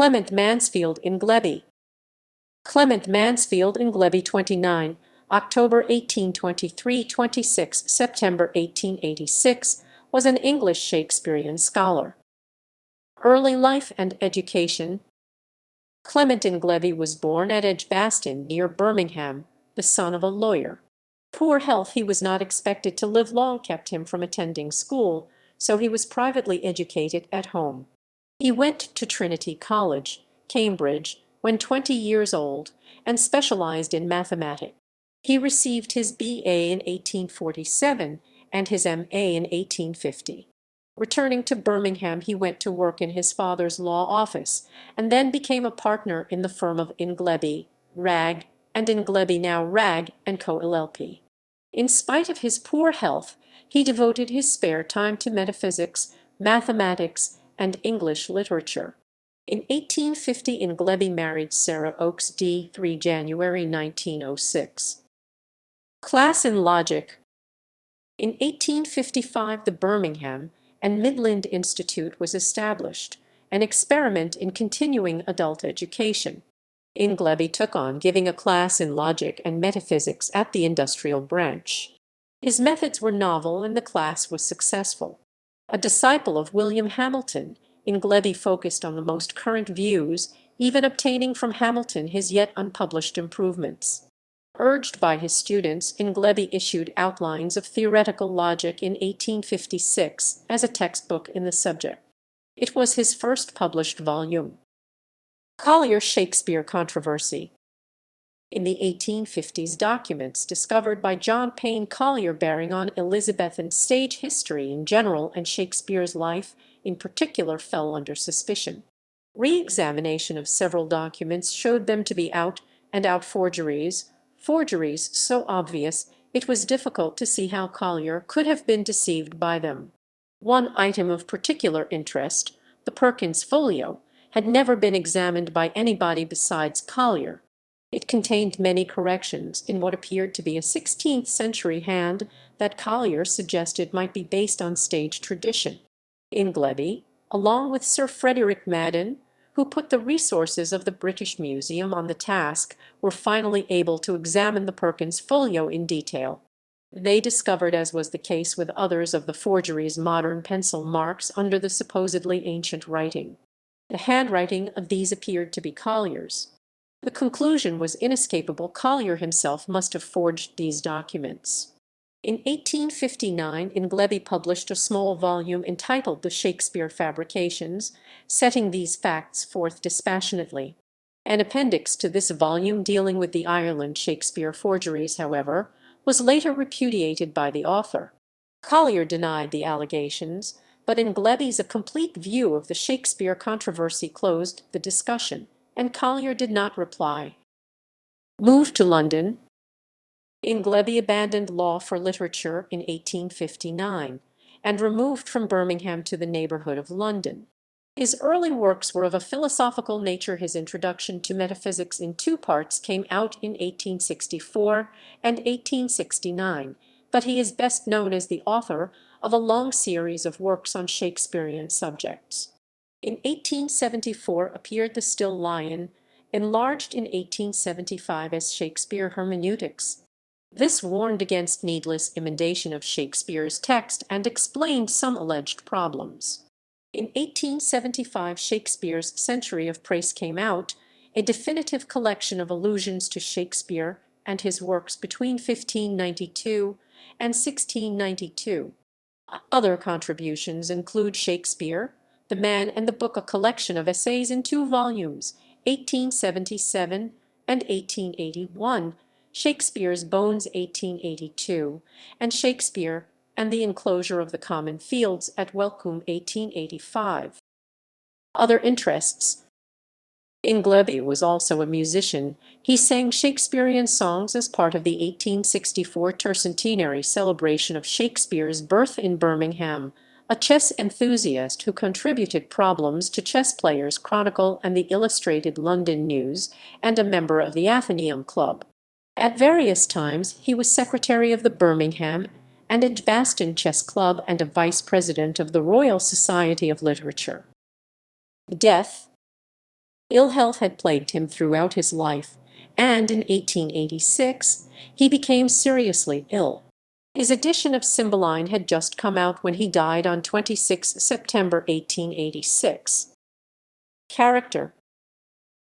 Clement Mansfield Ingleby. Clement Mansfield Ingleby, 29 October 1823 – 26 September 1886, was an English Shakespearean scholar. Early life and education. Clement Ingleby was born at Edgbaston, near Birmingham, the son of a lawyer. Poor health he was not expected to live long kept him from attending school, so he was privately educated at home. He went to Trinity College, Cambridge, when 20 years old, and specialized in mathematics. He received his B.A. in 1847 and his M.A. in 1850. Returning to Birmingham, he went to work in his father's law office, and then became a partner in the firm of Ingleby, Ragg, and Ingleby, now Ragg & Co. LLP. In spite of his poor health, he devoted his spare time to metaphysics, mathematics, and English literature. In 1850, Ingleby married Sarah Oakes d. 3 January 1906. Class in Logic. In 1855, the Birmingham and Midland Institute was established, an experiment in continuing adult education. Ingleby took on giving a class in logic and metaphysics at the industrial branch. His methods were novel and the class was successful. A disciple of William Hamilton, Ingleby focused on the most current views, even obtaining from Hamilton his yet unpublished improvements. Urged by his students, Ingleby issued Outlines of Theoretical Logic in 1856 as a textbook in the subject. It was his first published volume. Collier Shakespeare controversy. In the 1850s, documents discovered by John Payne Collier bearing on Elizabethan stage history in general and Shakespeare's life in particular fell under suspicion. Re-examination of several documents showed them to be out-and-out forgeries so obvious it was difficult to see how Collier could have been deceived by them. One item of particular interest, the Perkins Folio, had never been examined by anybody besides Collier. It contained many corrections in what appeared to be a 16th-century hand that Collier suggested might be based on stage tradition. Ingleby, along with Sir Frederick Madden, who put the resources of the British Museum on the task, were finally able to examine the Perkins Folio in detail. They discovered, as was the case with others of the forgeries, modern pencil marks under the supposedly ancient writing. The handwriting of these appeared to be Collier's. The conclusion was inescapable: Collier himself must have forged these documents. In 1859, Ingleby published a small volume entitled The Shakespeare Fabrications, setting these facts forth dispassionately. An appendix to this volume dealing with the Ireland Shakespeare forgeries, however, was later repudiated by the author. Collier denied the allegations, but Ingleby's A Complete View of the Shakespeare Controversy closed the discussion, and Collier did not reply. Moved to London. Ingleby abandoned law for literature in 1859, and removed from Birmingham to the neighbourhood of London. His early works were of a philosophical nature. His Introduction to Metaphysics in 2 parts came out in 1864 and 1869, but he is best known as the author of a long series of works on Shakespearean subjects. In 1874 appeared The Still Lion, enlarged in 1875 as Shakespeare Hermeneutics. This warned against needless emendation of Shakespeare's text and explained some alleged problems. In 1875, Shakespeare's Century of Praise came out, a definitive collection of allusions to Shakespeare and his works between 1592 and 1692. Other contributions include Shakespeare, The Man and the Book, a collection of essays in 2 volumes, 1877 and 1881, Shakespeare's Bones, 1882, and Shakespeare and the Enclosure of the Common Fields at Welcombe, 1885. Other interests. Ingleby was also a musician. He sang Shakespearian songs as part of the 1864 tercentenary celebration of Shakespeare's birth in Birmingham, a chess enthusiast who contributed problems to Chess Players' Chronicle and the Illustrated London News, and a member of the Athenaeum Club. At various times he was secretary of the Birmingham and Edgbaston Chess Club and a vice president of the Royal Society of Literature. Death. Ill health had plagued him throughout his life, and in 1886 he became seriously ill. His edition of Cymbeline had just come out when he died on 26 September 1886. Character.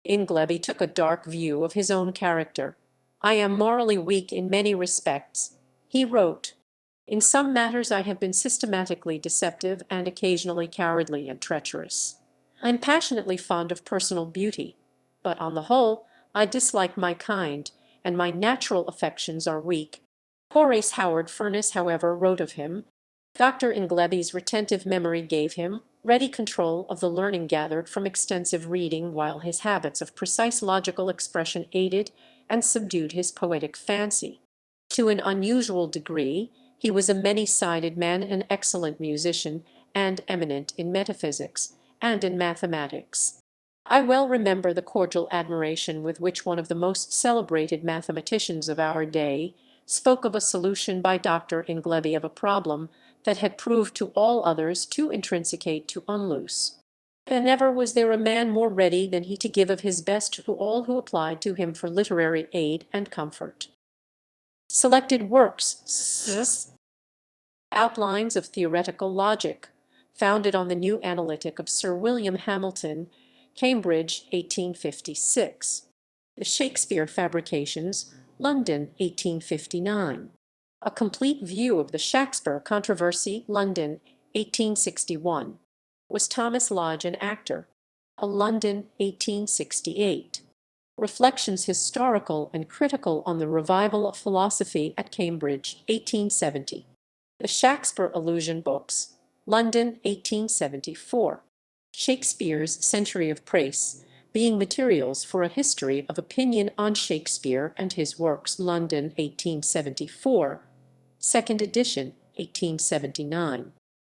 Ingleby took a dark view of his own character. "I am morally weak in many respects," he wrote. "In some matters I have been systematically deceptive and occasionally cowardly and treacherous. I am passionately fond of personal beauty, but on the whole I dislike my kind, and my natural affections are weak." Horace Howard Furness, however, wrote of him, "Dr. Ingleby's retentive memory gave him ready control of the learning gathered from extensive reading, while his habits of precise logical expression aided and subdued his poetic fancy. To an unusual degree he was a many-sided man, an excellent musician, and eminent in metaphysics and in mathematics. I well remember the cordial admiration with which one of the most celebrated mathematicians of our day spoke of a solution by Dr. Ingleby of a problem that had proved to all others too intrinsicate to unloose. And never was there a man more ready than he to give of his best to all who applied to him for literary aid and comfort." Selected works. Outlines of Theoretical Logic, founded on the New Analytic of Sir William Hamilton, Cambridge, 1856. The Shakespeare Fabrications, London, 1859. A Complete View of the Shakespeare Controversy, London, 1861. Was Thomas Lodge an actor? London, 1868. Reflections Historical and Critical on the Revival of Philosophy at Cambridge, 1870. The Shakespeare Allusion Books, London, 1874. Shakespeare's Century of Praise, being materials for a history of opinion on Shakespeare and his works, London, 1874. Second edition, 1879.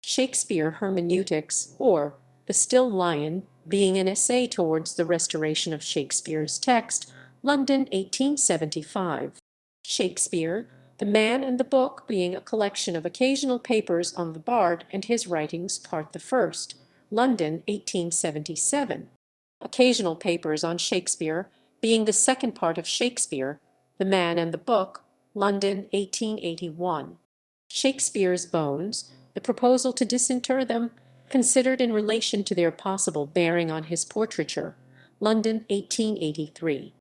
Shakespeare Hermeneutics, or The Still Lion, being an essay towards the restoration of Shakespeare's text, London, 1875. Shakespeare, The Man and the Book, being a collection of occasional papers on the bard and his writings, part the first, London, 1877. Occasional Papers on Shakespeare, being the second part of Shakespeare, The Man and the Book, London, 1881. Shakespeare's Bones, the proposal to disinter them, considered in relation to their possible bearing on his portraiture, London, 1883.